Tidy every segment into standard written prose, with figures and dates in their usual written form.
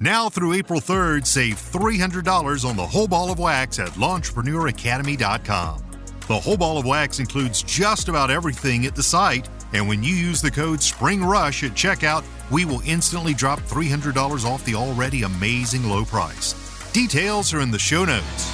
Now through April 3rd, save $300 on the whole ball of wax at LaunchpreneurAcademy.com. The whole ball of wax includes just about everything at the site, and when you use the code SPRINGRUSH at checkout, we will instantly drop $300 off the already amazing low price. Details are in the show notes.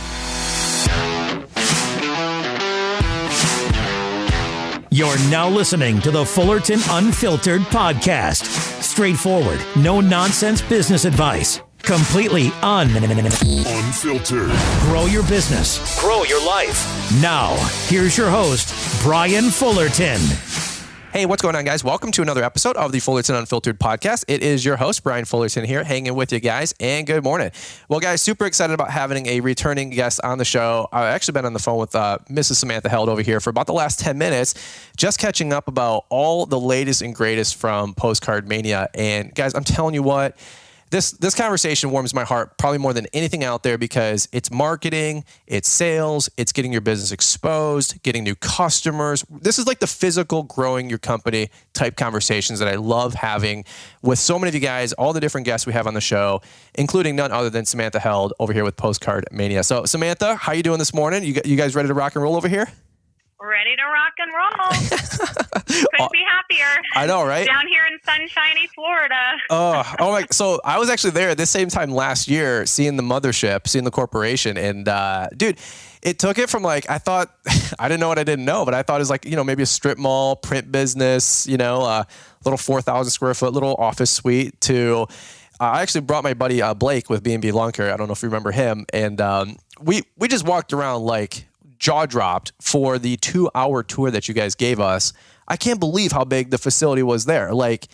You're now listening to the Fullerton Unfiltered podcast. Straightforward, no nonsense business advice. Completely unfiltered. Grow your business. Grow your life. Now, here's your host, Brian Fullerton. Hey, what's going on, guys? Welcome to another episode of the Fullerton Unfiltered podcast. It is your host, Brian Fullerton here, hanging with you guys, and good morning. Well, guys, super excited about having a returning guest on the show. I've actually been on the phone with Mrs. Samantha Held over here for about the last 10 minutes, just catching up about all the latest and greatest from Postcard Mania. And guys, I'm telling you what, This conversation warms my heart probably more than anything out there because it's marketing, it's sales, it's getting your business exposed, getting new customers. This is like the physical growing your company type conversations that I love having with so many of you guys, all the different guests we have on the show, including none other than Samantha Held over here with Postcard Mania. So Samantha, how you doing this morning? You guys ready to rock and roll over here? Ready to rock and roll. Couldn't be happier. I know, right? Down here in sunshiny Florida. Oh my! So I was actually there at this same time last year, seeing the mothership, seeing the corporation, and dude, it took it from like I thought I didn't know what I didn't know, but I thought it was like maybe a strip mall, print business, a little 4,000 square foot little office suite to. I actually brought my buddy Blake with B&B Lawn Care. I don't know if you remember him, and we just walked around like jaw dropped for the 2-hour tour that you guys gave us. I can't believe how big the facility was there. Like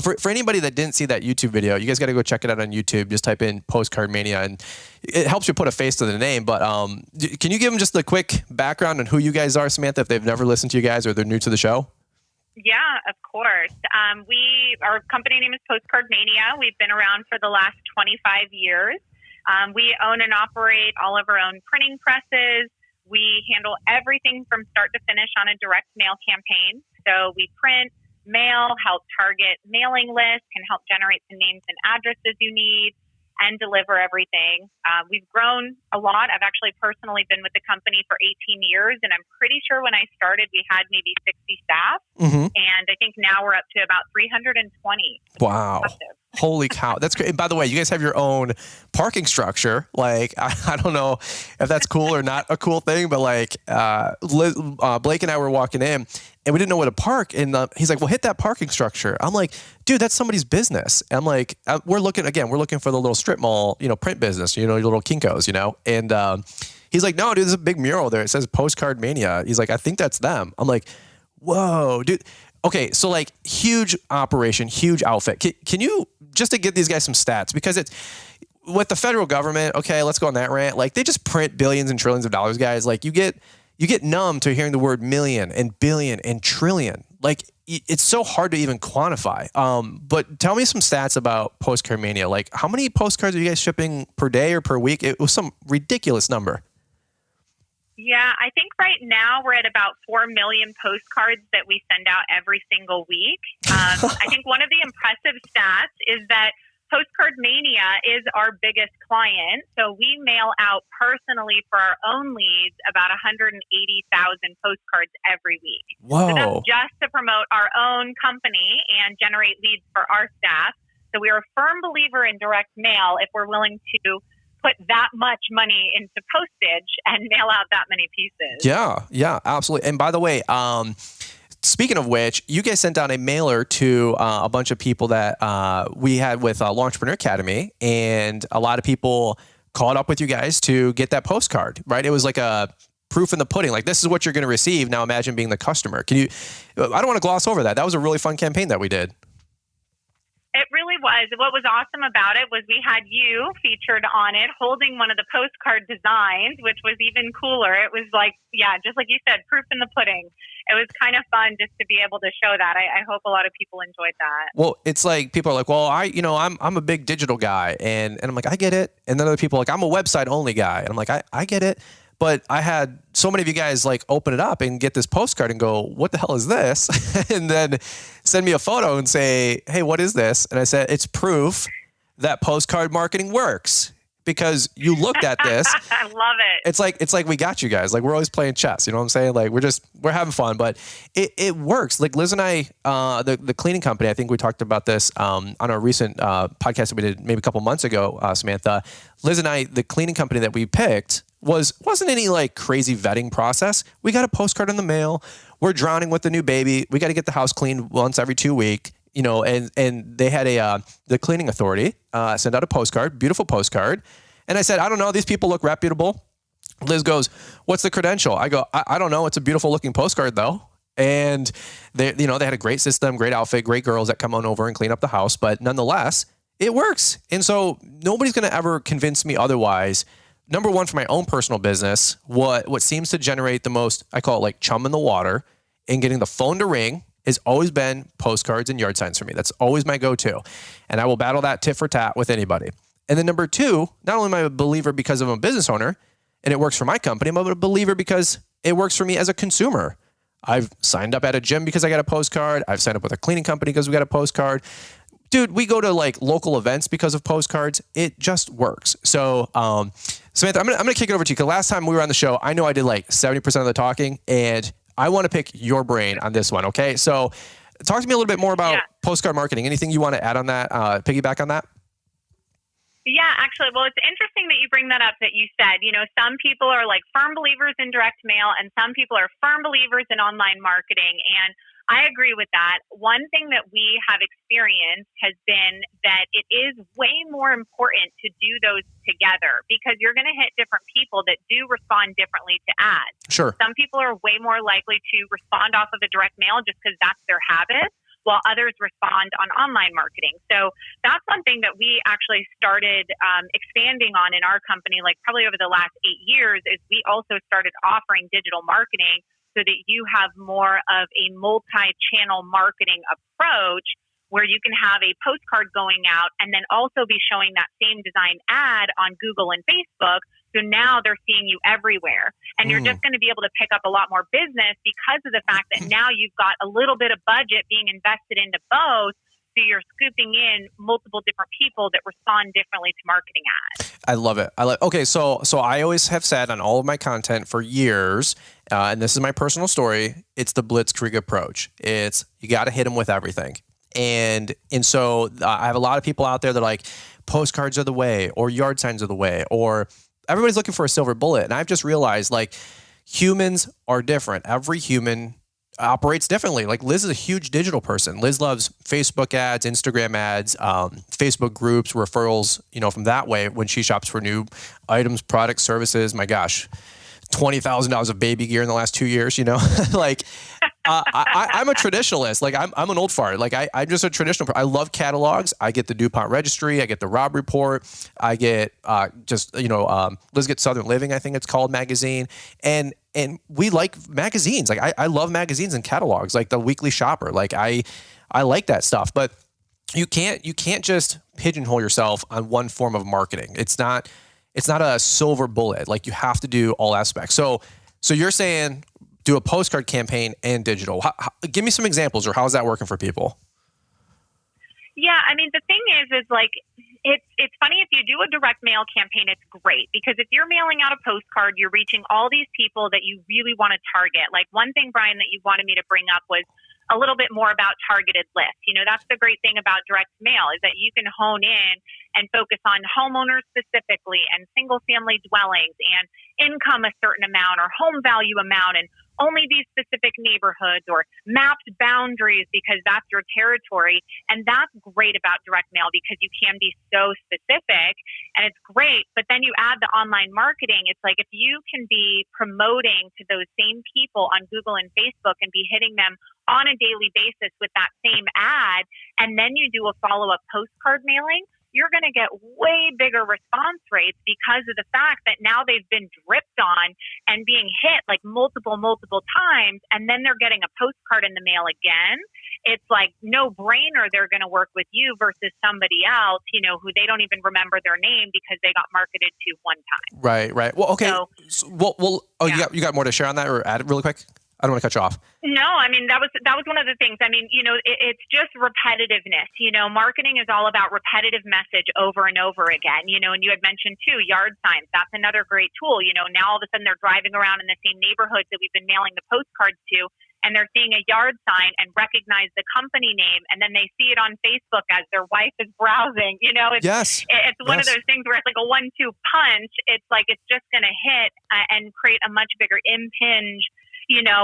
for anybody that didn't see that YouTube video, you guys got to go check it out on YouTube. Just type in Postcard Mania and it helps you put a face to the name. But can you give them just a quick background on who you guys are, Samantha, if they've never listened to you guys or they're new to the show? Yeah, of course. Our company name is Postcard Mania. We've been around for the last 25 years. We own and operate all of our own printing presses. We handle everything from start to finish on a direct mail campaign. So we print, mail, help target mailing lists, can help generate the names and addresses you need, and deliver everything. We've grown a lot. I've actually personally been with the company for 18 years, and I'm pretty sure when I started, we had maybe 60 staff. Mm-hmm. And I think now we're up to about 320. Wow. Holy cow. That's great. And by the way, you guys have your own parking structure. Like, I don't know if that's cool or not a cool thing, but like Blake and I were walking in and we didn't know where to park. And he's like, well, hit that parking structure. I'm like, dude, that's somebody's business. And I'm like, we're looking for the little strip mall, print business, your little Kinko's, and he's like, no, dude, there's a big mural there. It says Postcard Mania. He's like, I think that's them. I'm like, whoa, dude. Okay, so like huge operation, huge outfit. Can you, just to give these guys some stats, because it's with the federal government, okay, let's go on that rant. Like they just print billions and trillions of dollars, guys. Like you get numb to hearing the word million and billion and trillion. Like it's so hard to even quantify. But tell me some stats about Postcard Mania. Like how many postcards are you guys shipping per day or per week? It was some ridiculous number. Yeah, I think right now we're at about 4 million postcards that we send out every single week. I think one of the impressive stats is that Postcard Mania is our biggest client. So we mail out personally for our own leads about 180,000 postcards every week. Whoa. So that's just to promote our own company and generate leads for our staff. So we are a firm believer in direct mail if we're willing to put that much money into postage and mail out that many pieces. Yeah, absolutely. And by the way, speaking of which, you guys sent out a mailer to a bunch of people that we had with Launchpreneur Academy, and a lot of people called up with you guys to get that postcard, right? It was like a proof in the pudding. Like, this is what you're going to receive. Now imagine being the customer. I don't want to gloss over that. That was a really fun campaign that we did. It really was. What was awesome about it was we had you featured on it holding one of the postcard designs, which was even cooler. It was like, yeah, just like you said, proof in the pudding. It was kind of fun just to be able to show that. I hope a lot of people enjoyed that. Well, it's like people are like, well, I'm a big digital guy, and I'm like, I get it. And then other people are like, I'm a website only guy, and I'm like, I get it. But I had so many of you guys like open it up and get this postcard and go, what the hell is this? And then send me a photo and say, hey, what is this? And I said, it's proof that postcard marketing works. Because you looked at this. I love it. It's like we got you guys. Like we're always playing chess. You know what I'm saying? Like we're having fun, but it works. Like Liz and I, the cleaning company, I think we talked about this on a recent podcast that we did maybe a couple months ago, Samantha. Liz and I, the cleaning company that we picked wasn't any like crazy vetting process. We got a postcard in the mail. We're drowning with the new baby. We got to get the house cleaned once every 2 weeks. You know, and they had the cleaning authority send out a postcard, beautiful postcard. And I said, I don't know, these people look reputable. Liz goes, what's the credential? I go, I don't know. It's a beautiful looking postcard though. And they had a great system, great outfit, great girls that come on over and clean up the house. But nonetheless, it works. And so nobody's going to ever convince me otherwise. Number one, for my own personal business, what seems to generate the most, I call it like chum in the water, and getting the phone to ring, has always been postcards and yard signs for me. That's always my go-to. And I will battle that tit for tat with anybody. And then number two, not only am I a believer because I'm a business owner and it works for my company, I'm a believer because it works for me as a consumer. I've signed up at a gym because I got a postcard. I've signed up with a cleaning company because we got a postcard. Dude, we go to like local events because of postcards. It just works. So, Samantha, I'm gonna kick it over to you because last time we were on the show, I know I did like 70% of the talking, and I want to pick your brain on this one, okay? So talk to me a little bit more about postcard marketing. Anything you want to add on that, piggyback on that? Yeah, actually, well, it's interesting that you bring that up, that you said, you know, some people are like firm believers in direct mail and some people are firm believers in online marketing. And I agree with that. One thing that we have experienced has been that it is way more important to do those together because you're going to hit different people that do respond differently to ads. Sure. Some people are way more likely to respond off of a direct mail just because that's their habit, while others respond on online marketing. So that's something that we actually started expanding on in our company, like probably over the last 8 years, is we also started offering digital marketing so that you have more of a multi-channel marketing approach where you can have a postcard going out and then also be showing that same design ad on Google and Facebook. So now they're seeing you everywhere. And you're just going to be able to pick up a lot more business because of the fact that now you've got a little bit of budget being invested into both. So you're scooping in multiple different people that respond differently to marketing ads. I love it. Okay, so I always have said on all of my content for years, and this is my personal story, it's the blitzkrieg approach. It's you got to hit them with everything. And so I have a lot of people out there that are like, postcards are the way, or yard signs are the way, or everybody's looking for a silver bullet. And I've just realized like humans are different. Every human operates differently. Like Liz is a huge digital person. Liz loves Facebook ads, Instagram ads, Facebook groups, referrals, you know, from that way when she shops for new items, products, services. My gosh, $20,000 of baby gear in the last 2 years, you know, like I'm a traditionalist. Like I'm an old fart. Like I'm just a traditional. I love catalogs. I get the DuPont Registry. I get the Robb Report. I get Liz gets Southern Living, I think it's called, magazine. And we like magazines. Like I love magazines and catalogs, like the Weekly Shopper. Like I like that stuff. But you can't just pigeonhole yourself on one form of marketing. It's not a silver bullet. Like you have to do all aspects. So you're saying do a postcard campaign and digital. Give me some examples, or how's that working for people? Yeah, I mean, the thing is like, it's funny, if you do a direct mail campaign, it's great because if you're mailing out a postcard, you're reaching all these people that you really want to target. Like one thing, Brian, that you wanted me to bring up was a little bit more about targeted lists. You know, that's the great thing about direct mail is that you can hone in and focus on homeowners specifically and single family dwellings and income a certain amount or home value amount and only these specific neighborhoods or mapped boundaries because that's your territory. And that's great about direct mail because you can be so specific and it's great. But then you add the online marketing. It's like if you can be promoting to those same people on Google and Facebook and be hitting them on a daily basis with that same ad, and then you do a follow-up postcard mailing, you're going to get way bigger response rates because of the fact that now they've been dripped on and being hit like multiple times, and then they're getting a postcard in the mail again. It's like no brainer they're going to work with you versus somebody else, you know, who they don't even remember their name because they got marketed to one time. Right. Well, okay. You got more to share on that or add it really quick? I don't want to cut you off. No, I mean, that was one of the things. I mean, it's just repetitiveness. Marketing is all about repetitive message over and over again, and you had mentioned too, yard signs. That's another great tool. Now all of a sudden they're driving around in the same neighborhoods that we've been mailing the postcards to, and they're seeing a yard sign and recognize the company name, and then they see it on Facebook as their wife is browsing. It's one of those things where it's like a 1-2 punch. It's like it's just going to hit and create a much bigger impinge.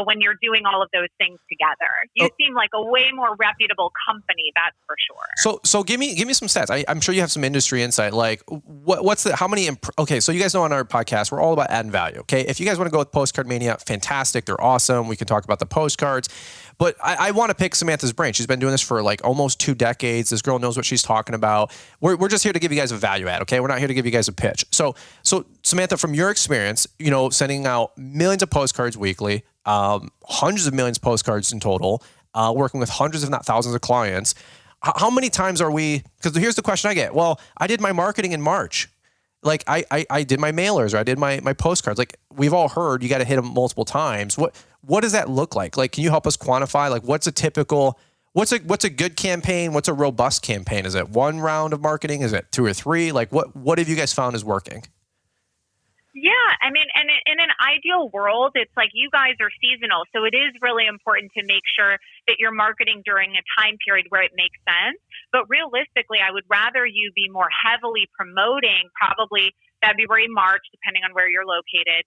When you're doing all of those things together, you seem like a way more reputable company. That's for sure. So give me some stats. I'm sure you have some industry insight. Like okay. So you guys know on our podcast, we're all about adding value. Okay. If you guys want to go with Postcard Mania, fantastic. They're awesome. We can talk about the postcards, but I want to pick Samantha's brain. She's been doing this for like almost 2 decades. This girl knows what she's talking about. We're just here to give you guys a value add. Okay. We're not here to give you guys a pitch. So Samantha, from your experience, sending out millions of postcards weekly, hundreds of millions of postcards in total, working with hundreds, if not thousands of clients. How many times are we, because here's the question I get. Well, I did my marketing in March. Like I did my mailers, or I did my postcards. Like we've all heard, you got to hit them multiple times. What does that look like? Like, can you help us quantify, like what's a good campaign? What's a robust campaign? Is it 1 round of marketing? Is it 2 or 3? Like what have you guys found is working? Yeah, I mean, and in an ideal world, it's like you guys are seasonal. So it is really important to make sure that you're marketing during a time period where it makes sense. But realistically, I would rather you be more heavily promoting probably February, March, depending on where you're located,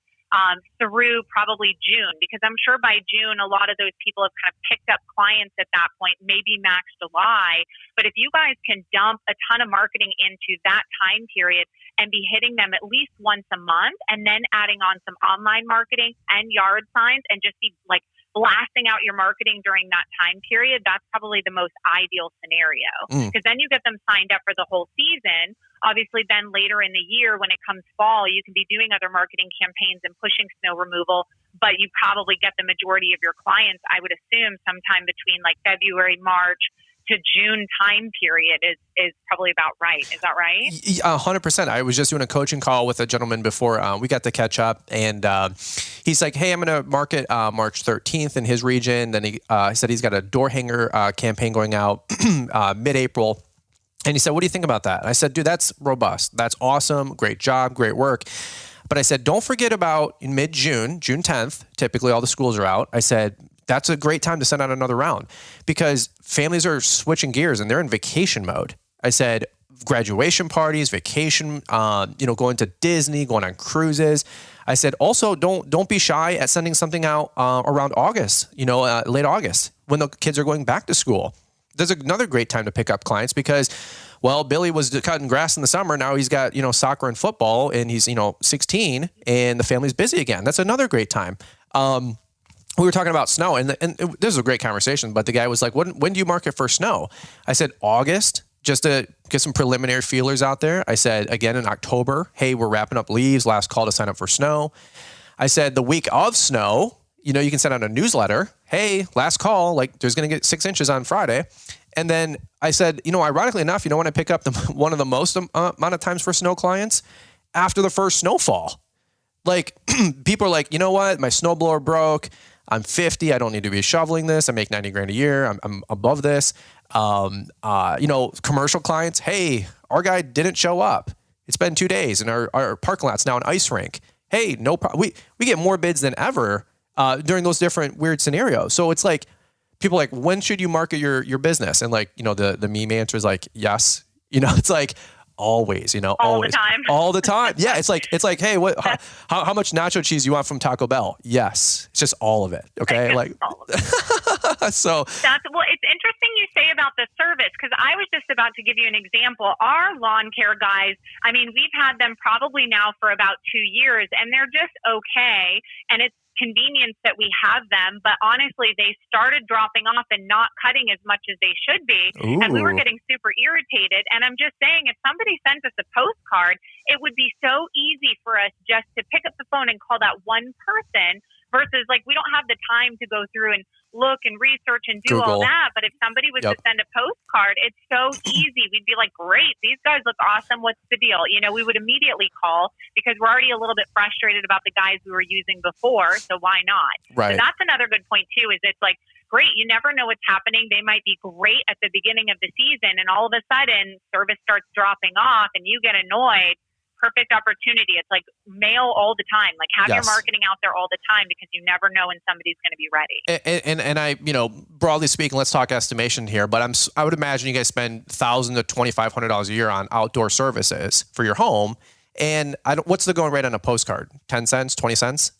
through probably June, because I'm sure by June, a lot of those people have kind of picked up clients at that point, maybe max July. But if you guys can dump a ton of marketing into that time period and be hitting them at least once a month, and then adding on some online marketing and yard signs, and just be like blasting out your marketing during that time period, that's probably the most ideal scenario. Because then you get them signed up for the whole season. Obviously, then later in the year, when it comes fall, you can be doing other marketing campaigns and pushing snow removal, but you probably get the majority of your clients, I would assume, sometime between like February, March to June time period is probably about right. Is that right? 100%. I was just doing a coaching call with a gentleman before we got to catch up, and he's like, hey, I'm going to market March 13th in his region. Then he said he's got a door hanger campaign going out mid-April. And he said, what do you think about that? And I said, dude, that's robust. That's awesome. Great job. Great work. But I said, don't forget about in mid-June, June 10th, typically all the schools are out. I said, that's a great time to send out another round because families are switching gears and they're in vacation mode. I said, graduation parties, vacation, going to Disney, going on cruises. I said, also don't be shy at sending something out around August, late August, when the kids are going back to school. There's another great time to pick up clients because, well, Billy was cutting grass in the summer. Now he's got, soccer and football, and he's, 16 and the family's busy again. That's another great time. We were talking about snow, and this was a great conversation, but the guy was like, when do you market for snow? I said, August, just to get some preliminary feelers out there. I said, again, in October, hey, we're wrapping up leaves, last call to sign up for snow. I said, the week of snow, you can send out a newsletter. Hey, last call, like there's going to get 6 inches on Friday. And then I said, ironically enough, when I pick up one of the most amount of times for snow clients after the first snowfall. Like people are like, you know what? My snowblower broke. I'm 50. I don't need to be shoveling this. I make $90,000 a year. I'm above this. Commercial clients. Hey, our guy didn't show up. It's been 2 days and our parking lot's now an ice rink. Hey, no problem. We get more bids than ever during those different weird scenarios. So it's like, people are like, when should you market your business? And like, the meme answer is like, yes. It's like, always, always, all the time. Yeah. It's like, hey, how much nacho cheese you want from Taco Bell? Yes. It's just all of it. Okay. Like, so it's interesting you say about the service, because I was just about to give you an example. Our lawn care guys, I mean, we've had them probably now for about 2 years, and they're just okay. And it's convenience that we have them, but honestly, they started dropping off and not cutting as much as they should be. Ooh. And we were getting super irritated. And I'm just saying, if somebody sent us a postcard, it would be so easy for us just to pick up the phone and call that one person versus like, we don't have the time to go through and look and research and do all Google. that. But if somebody was to send a postcard, it's so easy. We'd be like, great, these guys look awesome. What's the deal? We would immediately call because we're already a little bit frustrated about the guys we were using before. So why not? Right. So that's another good point too, is it's like, great, you never know what's happening. They might be great at the beginning of the season and all of a sudden service starts dropping off and you get annoyed. Perfect opportunity. It's like mail all the time. Like have your marketing out there all the time because you never know when somebody's going to be ready. And I, broadly speaking, let's talk estimation here, but I would imagine you guys spend $1,000 to $2,500 a year on outdoor services for your home. And what's the going rate on a postcard? 10 cents, 20 cents?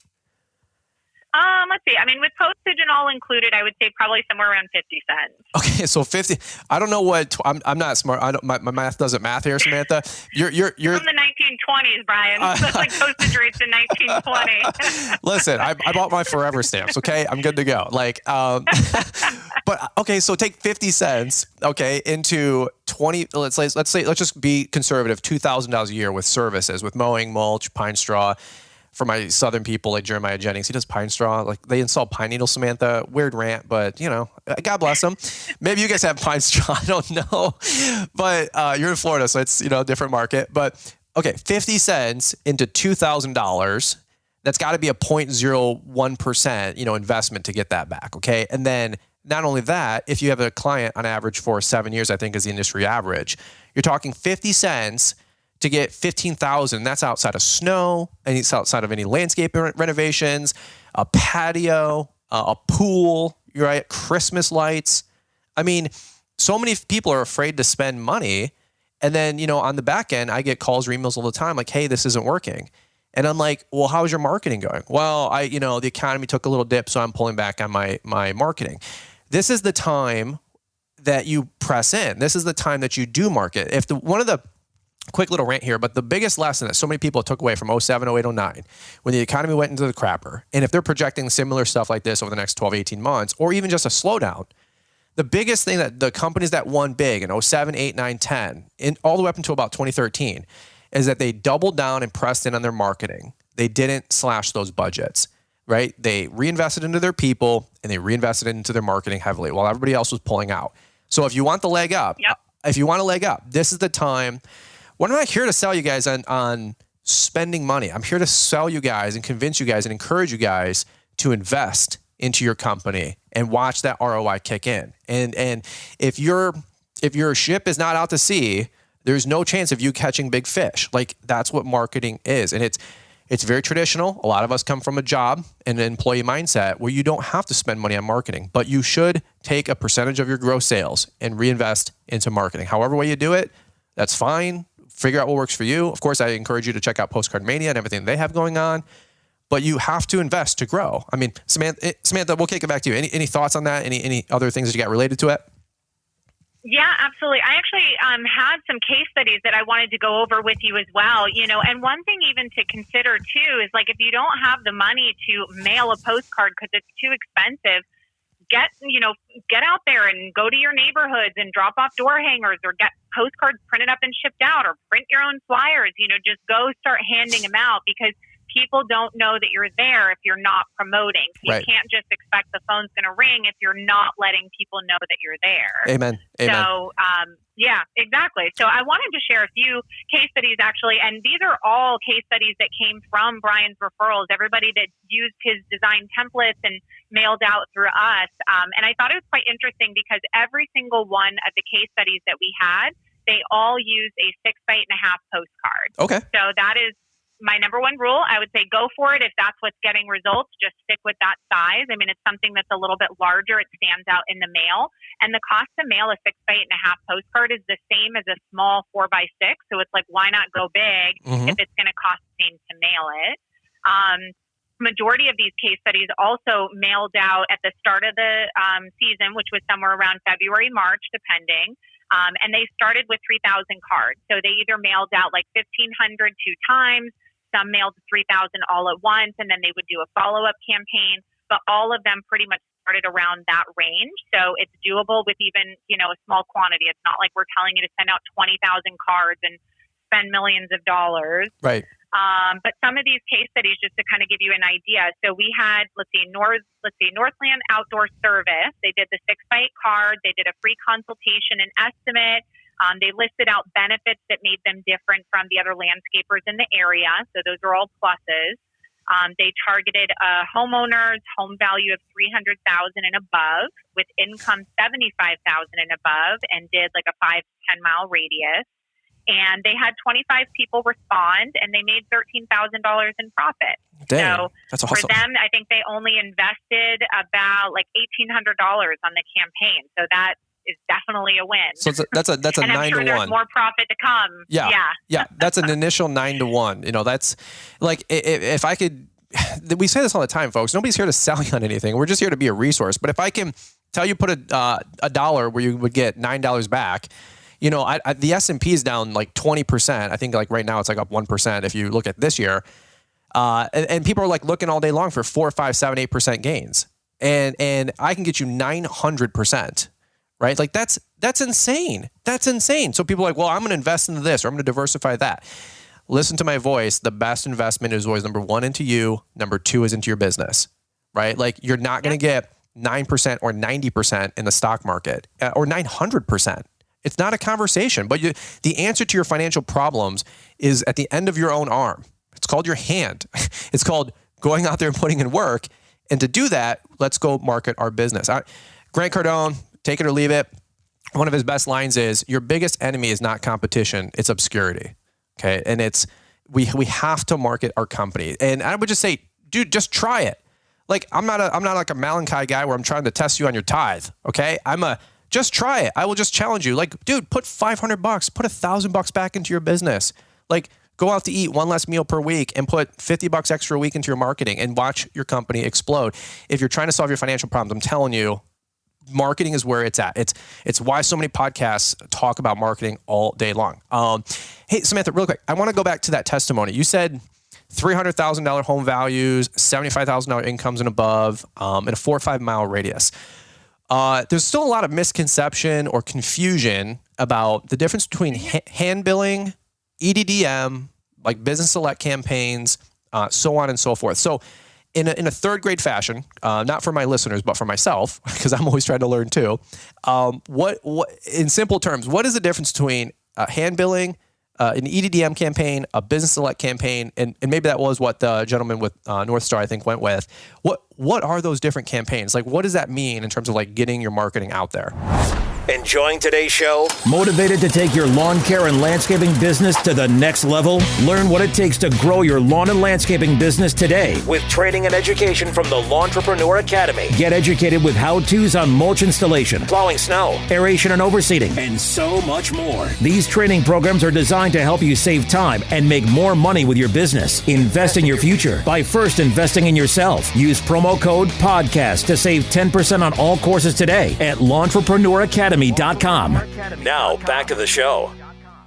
Let's see. I mean, with postage and all included, I would say probably somewhere around 50 cents. Okay, so 50. I don't know what. I'm not smart. My math doesn't math here, Samantha. You're from the 1920s, Brian. That's like postage rates in 1920. Listen, I bought my forever stamps. Okay, I'm good to go. But okay, so take 50 cents. Okay, into 20. Let's just be conservative. $2,000 a year with services, with mowing, mulch, pine straw. For my southern people like Jeremiah Jennings, he does pine straw. Like they install pine needles, Samantha. Weird rant, but God bless them. Maybe you guys have pine straw. I don't know. But you're in Florida, so it's a different market. But okay, 50 cents into $2,000. That's got to be a 0.01% investment to get that back. Okay, and then not only that, if you have a client on average for 7 years, I think is the industry average, you're talking 50 cents. To get $15,000, that's outside of snow, and it's outside of any landscape renovations, a patio, a pool, right? Christmas lights. I mean, so many people are afraid to spend money, and then on the back end, I get calls or emails all the time like, "Hey, this isn't working," and I'm like, "Well, how's your marketing going?" "Well, the economy took a little dip, so I'm pulling back on my marketing." This is the time that you press in. This is the time that you do market. One of the quick little rant here, but the biggest lesson that so many people took away from 07, 08, 09, when the economy went into the crapper, and if they're projecting similar stuff like this over the next 12, 18 months, or even just a slowdown, the biggest thing that the companies that won big in 07, 8, 9, 10, all the way up until about 2013, is that they doubled down and pressed in on their marketing. They didn't slash those budgets, right? They reinvested into their people, and they reinvested into their marketing heavily while everybody else was pulling out. So if you want the leg up, this is the time. Well, I'm not here to sell you guys on spending money. I'm here to sell you guys and convince you guys and encourage you guys to invest into your company and watch that ROI kick in. And if your ship is not out to sea, there's no chance of you catching big fish. Like that's what marketing is. And it's very traditional. A lot of us come from a job and an employee mindset where you don't have to spend money on marketing, but you should take a percentage of your gross sales and reinvest into marketing. However way you do it, that's fine. Figure out what works for you. Of course, I encourage you to check out Postcard Mania and everything they have going on, but you have to invest to grow. I mean, Samantha, we'll kick it back to you. Any thoughts on that? Any other things that you got related to it? Yeah, absolutely. I actually had some case studies that I wanted to go over with you as well, and one thing even to consider too is like if you don't have the money to mail a postcard because it's too expensive, get out there and go to your neighborhoods and drop off door hangers or get postcards printed up and shipped out or print your own flyers, just go start handing them out because people don't know that you're there if you're not promoting. You can't just expect the phone's going to ring if you're not letting people know that you're there. Amen. So, yeah, exactly. So I wanted to share a few case studies actually, and these are all case studies that came from Brian's referrals, everybody that used his design templates and mailed out through us. And I thought it was quite interesting because every single one of the case studies that we had, they all use a 6x8.5 postcard. Okay. So that is my number one rule. I would say go for it. If that's what's getting results, just stick with that size. I mean, it's something that's a little bit larger. It stands out in the mail. And the cost to mail a 6x8.5 postcard is the same as a small 4x6. So it's like, why not go big if it's going to cost the same to mail it? Majority of these case studies also mailed out at the start of the season, which was somewhere around February, March, depending. And they started with 3,000 cards. So they either mailed out like 1,500 2 times, some mailed 3,000 all at once, and then they would do a follow-up campaign. But all of them pretty much started around that range. So it's doable with even, a small quantity. It's not like we're telling you to send out 20,000 cards and spend millions of dollars. Right. But some of these case studies, just to kind of give you an idea. So we had, Northland Outdoor Service. They did the 6x8 card. They did a free consultation and estimate. They listed out benefits that made them different from the other landscapers in the area. So those are all pluses. They targeted a homeowner's home value of $300,000 and above, with income $75,000 and above, and did like a 5 to 10 mile radius. And they had 25 people respond, and they made $13,000 in profit. Dang, so that's awesome. For them, I think they only invested about like $1,800 on the campaign. So that is definitely a win. So that's a 9 to 1. And I'm sure there's more profit to come. Yeah. That's an initial 9 to 1. You know, that's like, if I could, we say this all the time, folks. Nobody's here to sell you on anything. We're just here to be a resource. But if I can tell you, put a dollar where you would get $9 back. You know, the S&P is down like 20%. I think like right now it's like up 1% if you look at this year. And people are like looking all day long for 4, 5, 7, 8% gains. And I can get you 900%, right? Like that's insane. That's insane. So people are like, well, I'm going to invest into this or I'm going to diversify that. Listen to my voice. The best investment is always number 1 into you. Number 2 is into your business, right? Like you're not going to get 9% or 90% in the stock market or 900%. It's not a conversation, but the answer to your financial problems is at the end of your own arm. It's called your hand. It's called going out there and putting in work. And to do that, let's go market our business. Grant Cardone, take it or leave it. One of his best lines is, your biggest enemy is not competition, it's obscurity. Okay. And it's, we have to market our company. And I would just say, dude, just try it. Like, I'm not like a Malachi guy where I'm trying to test you on your tithe. Okay. Just try it. I will just challenge you. Like, dude, put $500, put $1,000 back into your business. Like, go out to eat one less meal per week and put $50 extra a week into your marketing and watch your company explode. If you're trying to solve your financial problems, I'm telling you, marketing is where it's at. It's why so many podcasts talk about marketing all day long. Hey, Samantha, real quick, I want to go back to that testimony. You said $300,000 home values, $75,000 incomes and above, and a 4 or 5 mile radius. There's still a lot of misconception or confusion about the difference between hand billing, EDDM, like business select campaigns, so on and so forth. So in a third grade fashion, not for my listeners, but for myself, because I'm always trying to learn too. What in simple terms, what is the difference between hand billing, an EDDM campaign, a business select campaign, and maybe that was what the gentleman with North Star, I think, went with. What are those different campaigns? Like, what does that mean in terms of like getting your marketing out there? Enjoying today's show? Motivated to take your lawn care and landscaping business to the next level? Learn what it takes to grow your lawn and landscaping business today with training and education from the Lawntrepreneur Academy. Get educated with how-tos on mulch installation, plowing snow, aeration and overseeding, and so much more. These training programs are designed to help you save time and make more money with your business. Invest in your future by first investing in yourself. Use promo code PODCAST to save 10% on all courses today at LawnTrepreneurAcademy.com. Now, back to the show.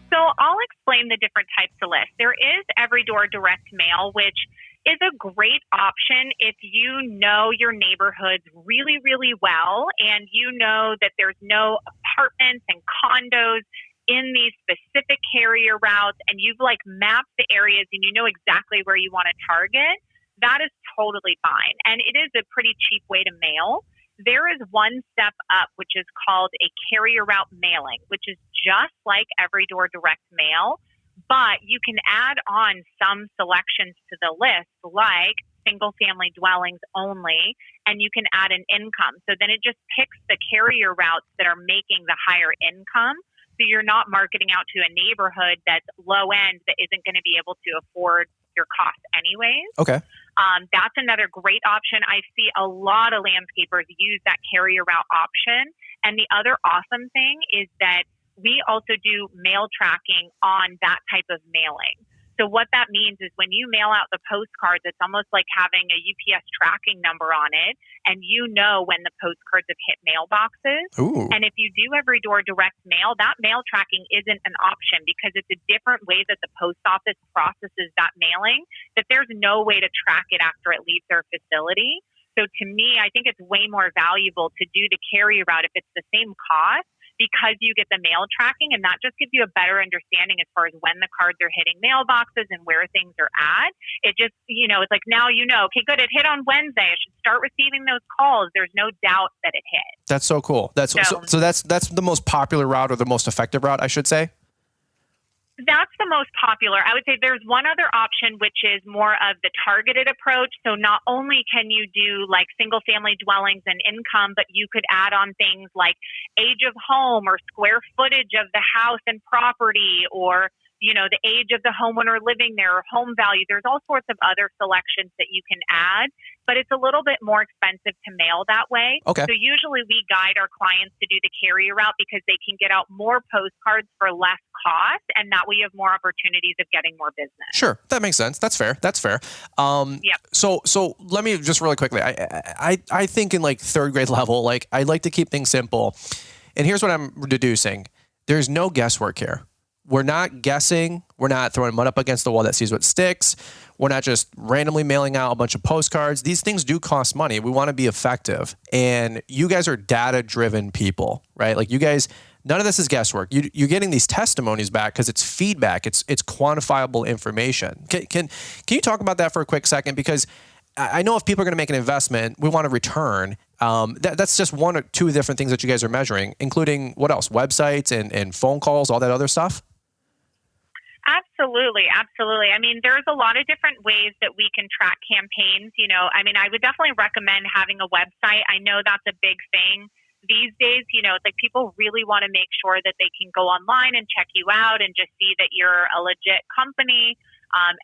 So I'll explain the different types of lists. There is Every Door Direct Mail, which is a great option if you know your neighborhoods really, really well, and you know that there's no apartments and condos in these specific carrier routes, and you've like mapped the areas and you know exactly where you want to target. That is totally fine. And it is a pretty cheap way to mail. There is one step up, which is called a carrier route mailing, which is just like Every Door Direct Mail, but you can add on some selections to the list, like single family dwellings only, and you can add an income. So then it just picks the carrier routes that are making the higher income. So you're not marketing out to a neighborhood that's low end that isn't going to be able to afford your costs anyways. Okay. That's another great option. I see a lot of landscapers use that carrier route option. And the other awesome thing is that we also do mail tracking on that type of mailing. So what that means is when you mail out the postcards, it's almost like having a UPS tracking number on it, and you know when the postcards have hit mailboxes. Ooh. And if you do Every Door Direct Mail, that mail tracking isn't an option because it's a different way that the post office processes that mailing, that there's no way to track it after it leaves their facility. So to me, I think it's way more valuable to do the carrier route if it's the same cost, because you get the mail tracking, and that just gives you a better understanding as far as when the cards are hitting mailboxes and where things are at. It just, it's like now okay, good, it hit on Wednesday. I should start receiving those calls. There's no doubt that it hit. That's so cool. That's the most popular route, or the most effective route, I should say. That's the most popular. I would say there's one other option, which is more of the targeted approach. So not only can you do like single family dwellings and income, but you could add on things like age of home or square footage of the house and property, or the age of the homeowner living there, or home value. There's all sorts of other selections that you can add, but it's a little bit more expensive to mail that way. Okay. So usually we guide our clients to do the carrier route because they can get out more postcards for less cost, and that way you have more opportunities of getting more business. Sure. That makes sense. That's fair. Yep. So let me just really quickly, I think in like third grade level, like I like to keep things simple. And here's what I'm deducing. There's no guesswork here. We're not guessing. We're not throwing mud up against the wall that sees what sticks. We're not just randomly mailing out a bunch of postcards. These things do cost money. We want to be effective. And you guys are data-driven people, right? Like you guys, none of this is guesswork. You're getting these testimonies back because it's feedback. It's quantifiable information. Can you talk about that for a quick second? Because I know if people are going to make an investment, we want a return. That's just one or two different things that you guys are measuring, including what else? Websites and phone calls, all that other stuff? Absolutely. I mean, there's a lot of different ways that we can track campaigns. I would definitely recommend having a website. I know that's a big thing these days. It's like people really want to make sure that they can go online and check you out and just see that you're a legit company.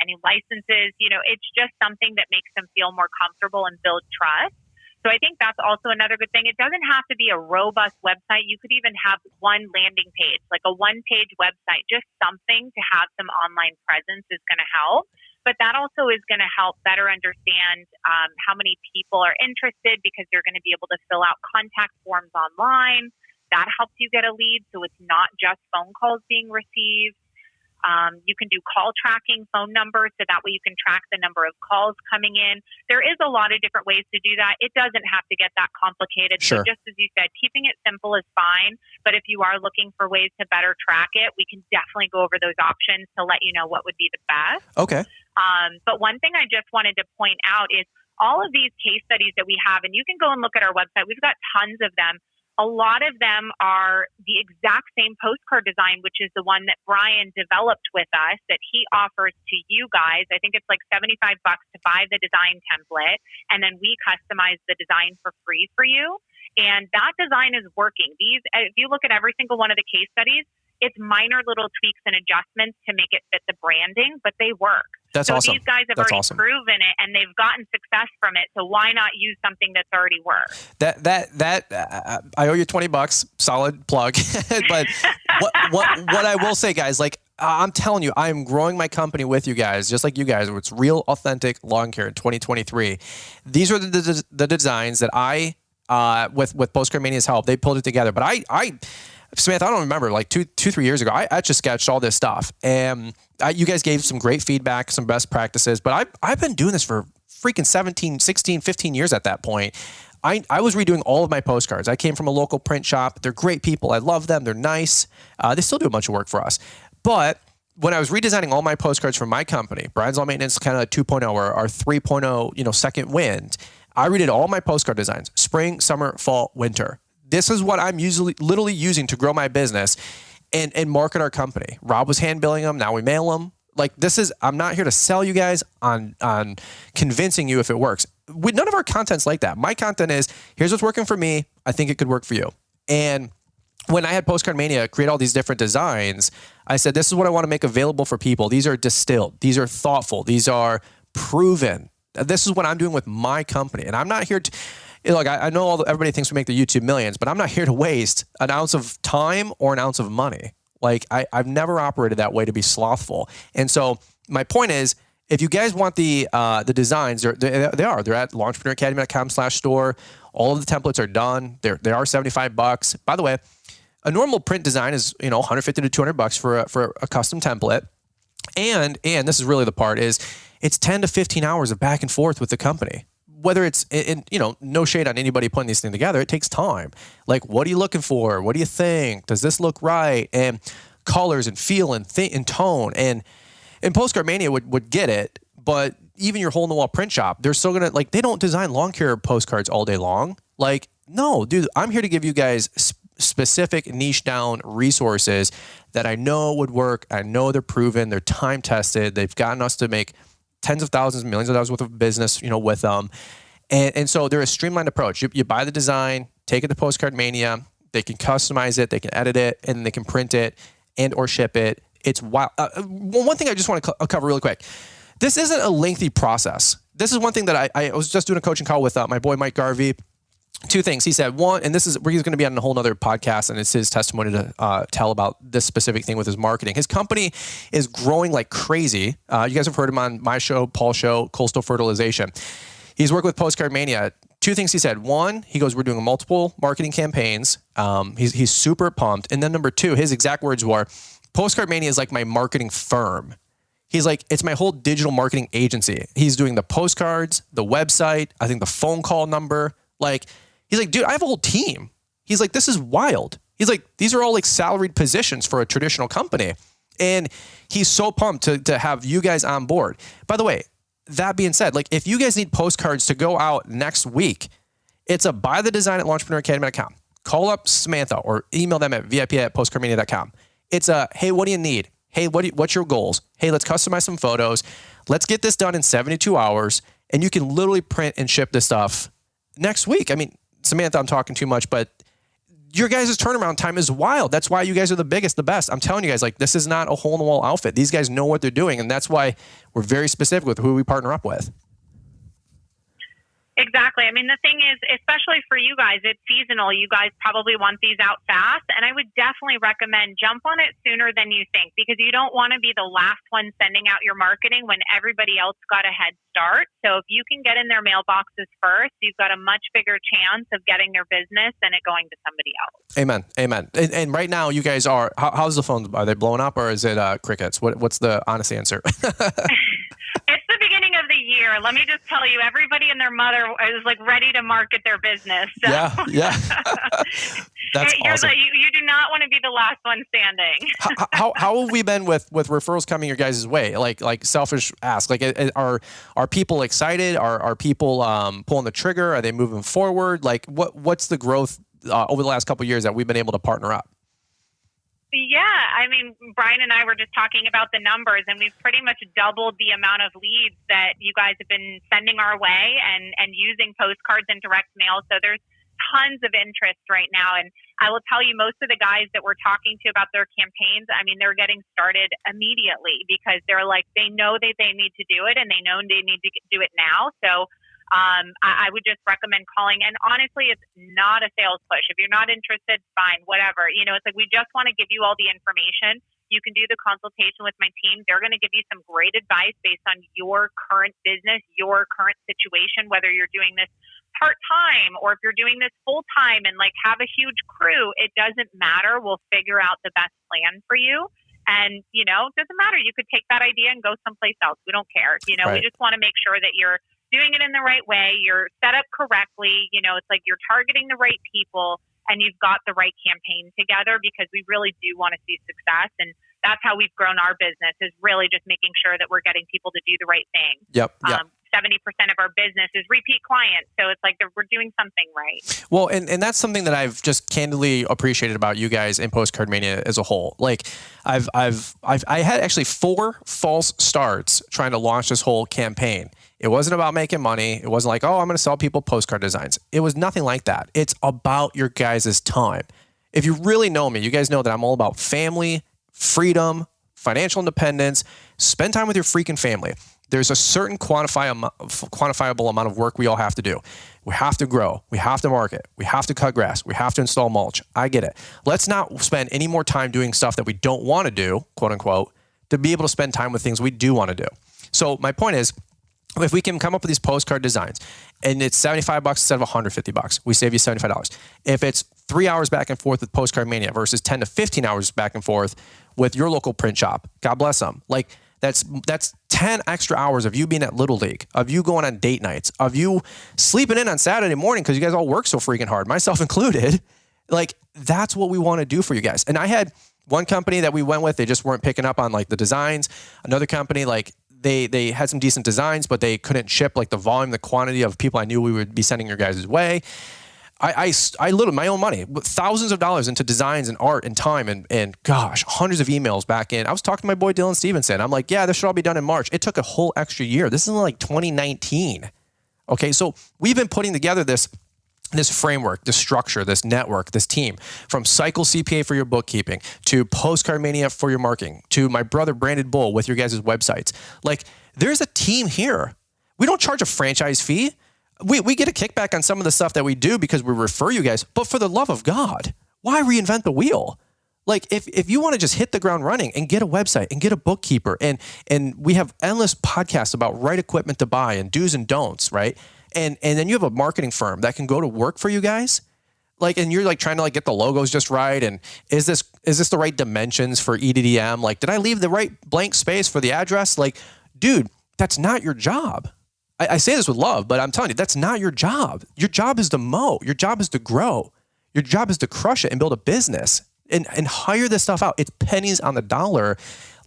Any licenses, it's just something that makes them feel more comfortable and build trust. So I think that's also another good thing. It doesn't have to be a robust website. You could even have one landing page, like a one-page website. Just something to have some online presence is going to help. But that also is going to help better understand how many people are interested, because you're going to be able to fill out contact forms online. That helps you get a lead, so it's not just phone calls being received. You can do call tracking, phone numbers, so that way you can track the number of calls coming in. There is a lot of different ways to do that. It doesn't have to get that complicated. Sure. So just as you said, keeping it simple is fine. But if you are looking for ways to better track it, we can definitely go over those options to let you know what would be the best. Okay. But one thing I just wanted to point out is all of these case studies that we have, and you can go and look at our website. We've got tons of them. A lot of them are the exact same postcard design, which is the one that Brian developed with us that he offers to you guys. I think it's like $75 to buy the design template, and then we customize the design for free for you. And that design is working. If you look at every single one of the case studies, it's minor little tweaks and adjustments to make it fit the branding, but they work. That's so awesome. These guys have already proven it, and they've gotten success from it. So why not use something that's already worked? I owe you $20. Solid plug. But what I will say, guys, like I'm telling you, I am growing my company with you guys, just like you guys. It's real, authentic lawn care in 2023. These are the designs that I, with Postcard Mania's help, they pulled it together. But Samantha, I don't remember, like 2-3 years ago, I just sketched all this stuff. And you guys gave some great feedback, some best practices, but I've been doing this for freaking 17, 16, 15 years at that point. I was redoing all of my postcards. I came from a local print shop. They're great people. I love them. They're nice. They still do a bunch of work for us. But when I was redesigning all my postcards for my company, Brian's Lawn Maintenance, kind of 2.0 or our 3.0, second wind, I redid all my postcard designs, spring, summer, fall, winter. This is what I'm literally using to grow my business and market our company. Rob was hand billing them. Now we mail them. Like I'm not here to sell you guys on convincing you if it works. None of our content's like that. My content is, here's what's working for me. I think it could work for you. And when I had Postcard Mania create all these different designs, I said, this is what I want to make available for people. These are distilled. These are thoughtful. These are proven. This is what I'm doing with my company. And I'm not here to... Look, I know everybody thinks we make the YouTube millions, but I'm not here to waste an ounce of time or an ounce of money. Like I've never operated that way to be slothful. And so my point is, if you guys want the designs, they're at launchpreneuracademy.com/store. All of the templates are done. They are $75. By the way, a normal print design is $150 to $200 for a custom template. And this is really the part, is it's 10 to 15 hours of back and forth with the company. whether it's no shade on anybody putting these things together, it takes time. Like, what are you looking for? What do you think? Does this look right? And colors and feel and tone. And Postcard Mania would get it, but even your hole in the wall print shop, they're still gonna, like, they don't design lawn care postcards all day long. Like, no, dude, I'm here to give you guys specific niche down resources that I know would work. I know they're proven, they're time tested. They've gotten us to make tens of thousands, millions of dollars worth of business, with them. And so they're a streamlined approach. You buy the design, take it to Postcard Mania. They can customize it, they can edit it, and they can print it and or ship it. It's wild. One thing I just want to cover really quick. This isn't a lengthy process. This is one thing that I was just doing a coaching call with my boy Mike Garvey. Two things. He said, one, and he's going to be on a whole other podcast, and it's his testimony to tell about this specific thing with his marketing. His company is growing like crazy. You guys have heard him on my show, Paul's show, Coastal Fertilization. He's working with Postcard Mania. Two things he said. One, he goes, we're doing multiple marketing campaigns. He's super pumped. And then number two, his exact words were, Postcard Mania is like my marketing firm. He's like, it's my whole digital marketing agency. He's doing the postcards, the website, I think the phone call number. Like, he's like, dude, I have a whole team. He's like, this is wild. He's like, these are all like salaried positions for a traditional company. And he's so pumped to have you guys on board. By the way, that being said, like, if you guys need postcards to go out next week, it's a buy the design at launchpreneuracademy.com. Call up Samantha or email them at vip@postcardmania.com. It's a, hey, what do you need? Hey, what's your goals? Hey, let's customize some photos. Let's get this done in 72 hours. And you can literally print and ship this stuff next week. I mean, Samantha, I'm talking too much, but your guys' turnaround time is wild. That's why you guys are the biggest, the best. I'm telling you guys, like, this is not a hole in the wall outfit. These guys know what they're doing. And that's why we're very specific with who we partner up with. Exactly. I mean, the thing is, especially for you guys, it's seasonal. You guys probably want these out fast. And I would definitely recommend jump on it sooner than you think, because you don't want to be the last one sending out your marketing when everybody else got a head start. So if you can get in their mailboxes first, you've got a much bigger chance of getting their business than it going to somebody else. Amen. Amen. And right now you guys are, how's the phone? Are they blowing up or is it crickets? What's the honest answer? It's the beginning of the year. Let me just tell you, everybody and their mother is like ready to market their business. So. Yeah. That's awesome. You do not want to be the last one standing. How have we been with referrals coming your guys' way? Like selfish ask, like, are people excited? Are people pulling the trigger? Are they moving forward? Like, what's the growth over the last couple of years that we've been able to partner up? Yeah, I mean, Brian and I were just talking about the numbers, and we've pretty much doubled the amount of leads that you guys have been sending our way and using postcards and direct mail. So there's tons of interest right now. And I will tell you, most of the guys that we're talking to about their campaigns, I mean, they're getting started immediately because they're like, they know that they need to do it and they know they need to do it now. So I would just recommend calling. And honestly, it's not a sales push. If you're not interested, fine, whatever. It's like, we just want to give you all the information. You can do the consultation with my team. They're going to give you some great advice based on your current business, your current situation, whether you're doing this part-time or if you're doing this full-time and like have a huge crew. It doesn't matter. We'll figure out the best plan for you. And, it doesn't matter. You could take that idea and go someplace else. We don't care. Right. We just want to make sure that you're doing it in the right way, you're set up correctly, it's like you're targeting the right people and you've got the right campaign together, because we really do want to see success. And that's how we've grown our business, is really just making sure that we're getting people to do the right thing. Yep. 70% of our business is repeat clients. So it's like we're doing something right. Well, and that's something that I've just candidly appreciated about you guys in Postcard Mania as a whole. Like I had actually 4 false starts trying to launch this whole campaign. It wasn't about making money. It wasn't like, oh, I'm going to sell people postcard designs. It was nothing like that. It's about your guys' time. If you really know me, you guys know that I'm all about family, freedom, financial independence. Spend time with your freaking family. There's a certain quantifiable amount of work we all have to do. We have to grow. We have to market. We have to cut grass. We have to install mulch. I get it. Let's not spend any more time doing stuff that we don't want to do, quote unquote, to be able to spend time with things we do want to do. So my point is, if we can come up with these postcard designs and it's $75 instead of $150, we save you $75. If it's 3 hours back and forth with Postcard Mania versus 10 to 15 hours back and forth with your local print shop, God bless them. Like, That's 10 extra hours of you being at Little League, of you going on date nights, of you sleeping in on Saturday morning because you guys all work so freaking hard, myself included. Like, that's what we want to do for you guys. And I had one company that we went with, they just weren't picking up on like the designs. Another company, like they had some decent designs, but they couldn't ship like the volume, the quantity of people I knew we would be sending your guys' way. I literally, my own money, thousands of dollars into designs and art and time and gosh, hundreds of emails back in. I was talking to my boy Dylan Stevenson. I'm like, yeah, this should all be done in March. It took a whole extra year. This is like 2019. Okay, so we've been putting together this framework, this structure, this network, this team, from Cycle CPA for your bookkeeping to Postcard Mania for your marketing to my brother Brandon Bull with your guys' websites. Like, there's a team here. We don't charge a franchise fee. We get a kickback on some of the stuff that we do because we refer you guys, but for the love of God, why reinvent the wheel? Like, if you want to just hit the ground running and get a website and get a bookkeeper, and we have endless podcasts about right equipment to buy and do's and don'ts, right? And then you have a marketing firm that can go to work for you guys. Like, and you're like trying to like get the logos just right. And is this the right dimensions for EDDM? Like, did I leave the right blank space for the address? Like, dude, that's not your job. I say this with love, but I'm telling you, that's not your job. Your job is to mow. Your job is to grow. Your job is to crush it and build a business and hire this stuff out. It's pennies on the dollar.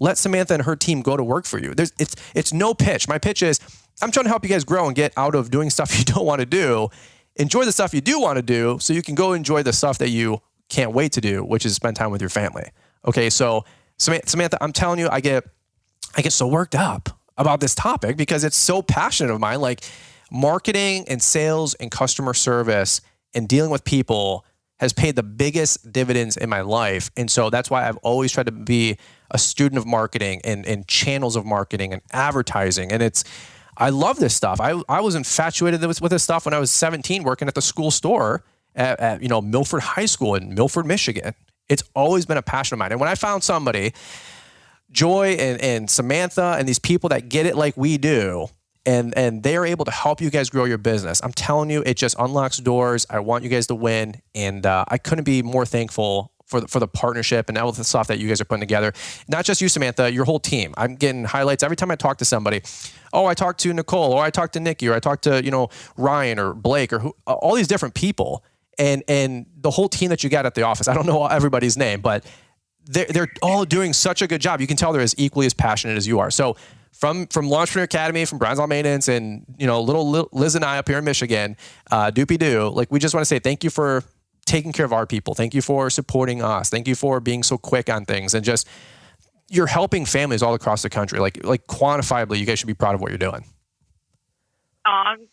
Let Samantha and her team go to work for you. It's no pitch. My pitch is, I'm trying to help you guys grow and get out of doing stuff you don't want to do. Enjoy the stuff you do want to do so you can go enjoy the stuff that you can't wait to do, which is spend time with your family. Okay, so Samantha, I'm telling you, I get so worked up about this topic because it's so passionate of mine. Like, marketing and sales and customer service and dealing with people has paid the biggest dividends in my life. And so that's why I've always tried to be a student of marketing and channels of marketing and advertising. And I love this stuff. I was infatuated with this stuff when I was 17, working at the school store at Milford High School in Milford, Michigan. It's always been a passion of mine. And when I found somebody, Joy and Samantha and these people that get it like we do, and they are able to help you guys grow your business, I'm telling you, it just unlocks doors. I want you guys to win. And I couldn't be more thankful for the partnership and all the stuff that you guys are putting together. Not just you, Samantha, your whole team. I'm getting highlights every time I talk to somebody. Oh, I talked to Nicole, or I talked to Nikki, or I talked to, Ryan or Blake, or all these different people. And the whole team that you got at the office. I don't know everybody's name, but they're all doing such a good job. You can tell they're as equally as passionate as you are. So from Launchpreneur Academy, from Brian's Lawn Maintenance, and little Liz and I up here in Michigan, doopy doo. Like, we just want to say thank you for taking care of our people. Thank you for supporting us. Thank you for being so quick on things, and just you're helping families all across the country. Like quantifiably, you guys should be proud of what you're doing.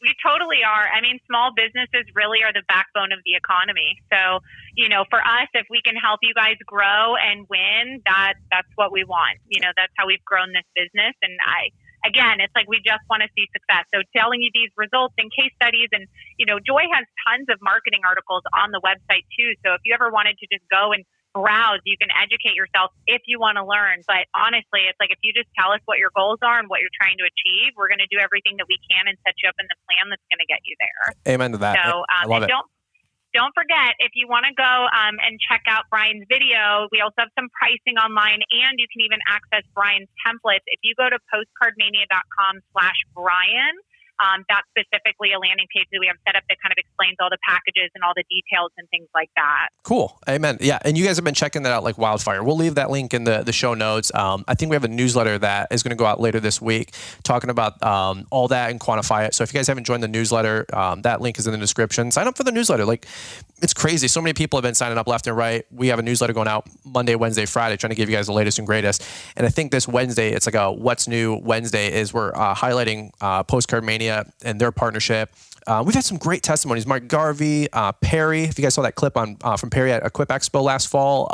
We totally are. I mean, small businesses really are the backbone of the economy. So, for us, if we can help you guys grow and win, that's what we want. That's how we've grown this business. And again, it's like we just want to see success. So telling you these results and case studies, and, Joy has tons of marketing articles on the website too. So if you ever wanted to just go and browse, you can educate yourself if you want to learn. But honestly, it's like, if you just tell us what your goals are and what you're trying to achieve, we're going to do everything that we can and set you up in the plan that's going to get you there. Amen to that. So I love it. Don't forget, if you want to go and check out Brian's video, we also have some pricing online, and you can even access Brian's templates. If you go to postcardmania.com/Brian, that's specifically a landing page that we have set up that kind of explains all the packages and all the details and things like that. Cool. Amen. Yeah. And you guys have been checking that out like wildfire. We'll leave that link in the show notes. I think we have a newsletter that is going to go out later this week talking about all that and quantify it. So if you guys haven't joined the newsletter, that link is in the description. Sign up for the newsletter. Like, it's crazy. So many people have been signing up left and right. We have a newsletter going out Monday, Wednesday, Friday, trying to give you guys the latest and greatest. And I think this Wednesday, it's like a What's New Wednesday, is we're highlighting Postcard Mania and their partnership. We've had some great testimonies. Mark Garvey, Perry, if you guys saw that clip on from Perry at Equip Expo last fall,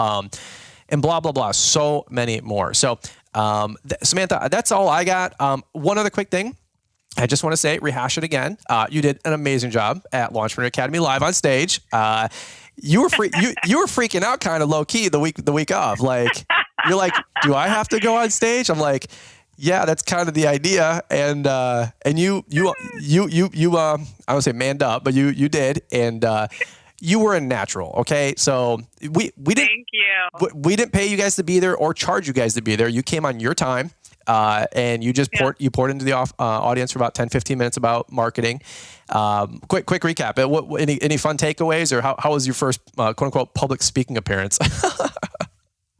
and blah, blah, blah. So many more. So Samantha, that's all I got. One other quick thing. I just want to say, rehash it again. You did an amazing job at Launchpreneur Academy live on stage. You were freaking out kind of low key the week of. Like, you're like, do I have to go on stage? I'm like, yeah, that's kind of the idea. And you I don't say manned up, but you did, and you were a natural. Okay, so we didn't. Thank you. We didn't pay you guys to be there or charge you guys to be there. You came on your time. and you just poured into the audience for about 10, 15 minutes about marketing. Quick recap. Any fun takeaways, or how was your first quote unquote public speaking appearance?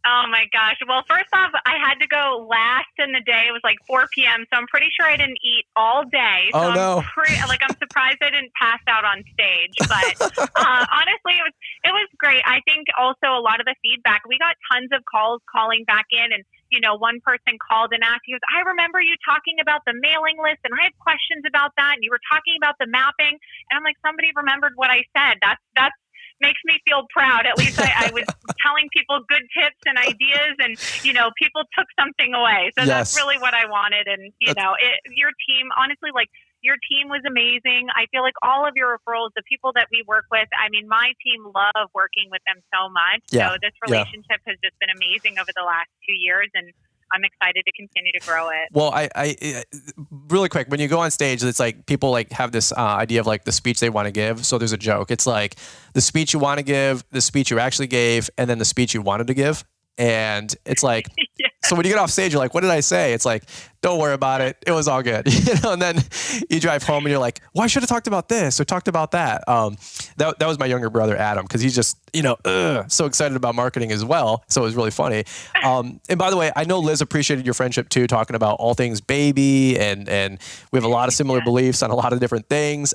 Oh my gosh. Well, first off, I had to go last in the day. It was like 4 p.m. So I'm pretty sure I didn't eat all day. So no. I'm surprised I didn't pass out on stage. But honestly, it was great. I think also a lot of the feedback, we got tons of calls calling back in, and one person called and asked, he goes, I remember you talking about the mailing list, and I had questions about that, and you were talking about the mapping. And I'm like, somebody remembered what I said. That's makes me feel proud. At least I was telling people good tips and ideas, and people took something away. So that's really what I wanted. And your team, honestly, your team was amazing. I feel like all of your referrals, the people that we work with, I mean, my team love working with them so much. Yeah. So this relationship has just been amazing over the last 2 years, and I'm excited to continue to grow it. Well, I really quick, when you go on stage, it's like people have this idea of the speech they want to give. So there's a joke. It's like the speech you want to give, the speech you actually gave, and then the speech you wanted to give. And it's like, so when you get off stage, you're like, what did I say? It's like, don't worry about it. It was all good. And then you drive home and you're like, well, I should have talked about this or talked about that. That was my younger brother, Adam, because he's just, so excited about marketing as well. So it was really funny. And by the way, I know Liz appreciated your friendship too, talking about all things baby, and we have a lot of similar beliefs on a lot of different things.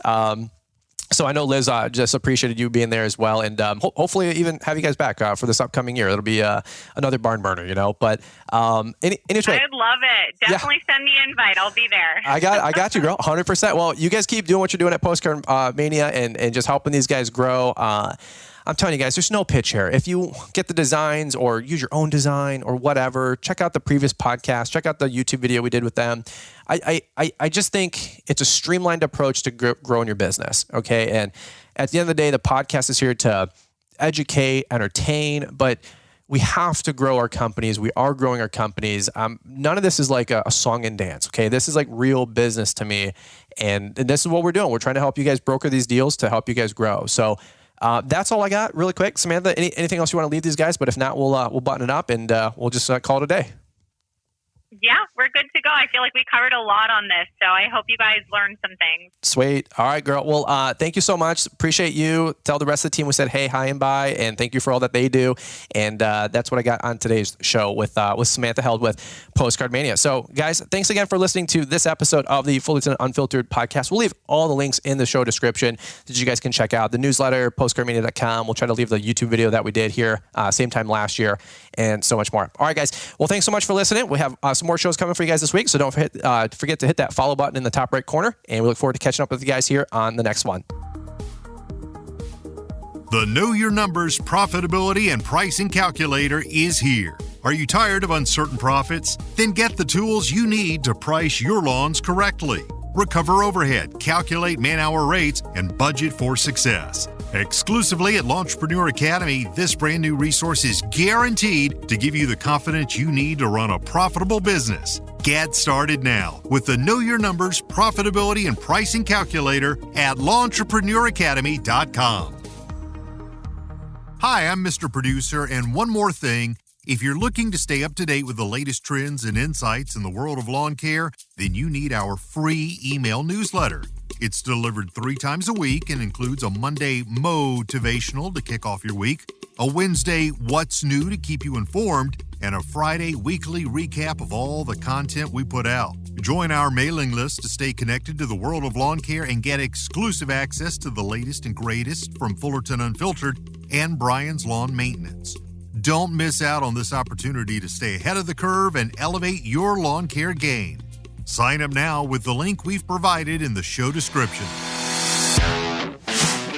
So I know Liz just appreciated you being there as well, and hopefully even have you guys back for this upcoming year. It'll be another barn burner, But anyway, I'd love it. Definitely send me an invite. I'll be there. I got you, girl. 100%. Well, you guys keep doing what you're doing at Postcard Mania and just helping these guys grow. I'm telling you guys, there's no pitch here. If you get the designs or use your own design or whatever, check out the previous podcast, check out the YouTube video we did with them. I just think it's a streamlined approach to growing your business. Okay. And at the end of the day, the podcast is here to educate, entertain, but we have to grow our companies. We are growing our companies. None of this is like a song and dance. Okay. This is like real business to me. And this is what we're doing. We're trying to help you guys broker these deals to help you guys grow. So, that's all I got really quick. Samantha, anything else you want to leave these guys? But if not, we'll button it up and we'll just call it a day. Yeah, we're good to go. I feel like we covered a lot on this, so I hope you guys learned some things. Sweet. All right, girl. Well, thank you so much. Appreciate you. Tell the rest of the team we said hey, hi, and bye, and thank you for all that they do. And that's what I got on today's show with Samantha Held with Postcard Mania. So, guys, thanks again for listening to this episode of the Fullerton Unfiltered podcast. We'll leave all the links in the show description that you guys can check out. The newsletter, postcardmania.com. We'll try to leave the YouTube video that we did here same time last year, and so much more. All right, guys. Well, thanks so much for listening. We have some more shows coming for you guys this week, so don't forget to hit that follow button in the top right corner, and we look forward to catching up with you guys here on the next one. The Know Your Numbers Profitability and Pricing Calculator is here. Are you tired of uncertain profits? Then get the tools you need to price your lawns correctly. Recover overhead, calculate man-hour rates, and budget for success. Exclusively at Launchpreneur Academy, this brand new resource is guaranteed to give you the confidence you need to run a profitable business. Get started now with the Know Your Numbers Profitability and Pricing Calculator at LaunchpreneurAcademy.com. Hi, I'm Mr. Producer, and one more thing. If you're looking to stay up to date with the latest trends and insights in the world of lawn care, then you need our free email newsletter. It's delivered 3 times a week and includes a Monday motivational to kick off your week, a Wednesday what's new to keep you informed, and a Friday weekly recap of all the content we put out. Join our mailing list to stay connected to the world of lawn care and get exclusive access to the latest and greatest from Fullerton Unfiltered and Brian's Lawn Maintenance. Don't miss out on this opportunity to stay ahead of the curve and elevate your lawn care game. Sign up now with the link we've provided in the show description.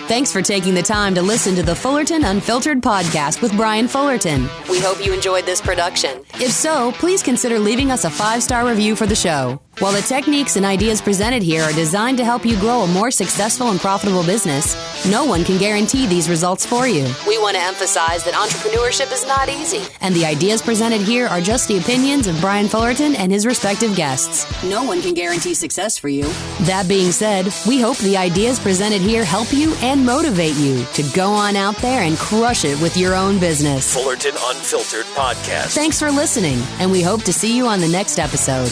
Thanks for taking the time to listen to the Fullerton Unfiltered podcast with Brian Fullerton. We hope you enjoyed this production. If so, please consider leaving us a 5-star review for the show. While the techniques and ideas presented here are designed to help you grow a more successful and profitable business, no one can guarantee these results for you. We want to emphasize that entrepreneurship is not easy, and the ideas presented here are just the opinions of Brian Fullerton and his respective guests. No one can guarantee success for you. That being said, we hope the ideas presented here help you and motivate you to go on out there and crush it with your own business. Fullerton Unfiltered Podcast. Thanks for listening, and we hope to see you on the next episode.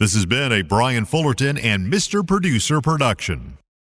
This has been a Brian Fullerton and Mr. Producer production.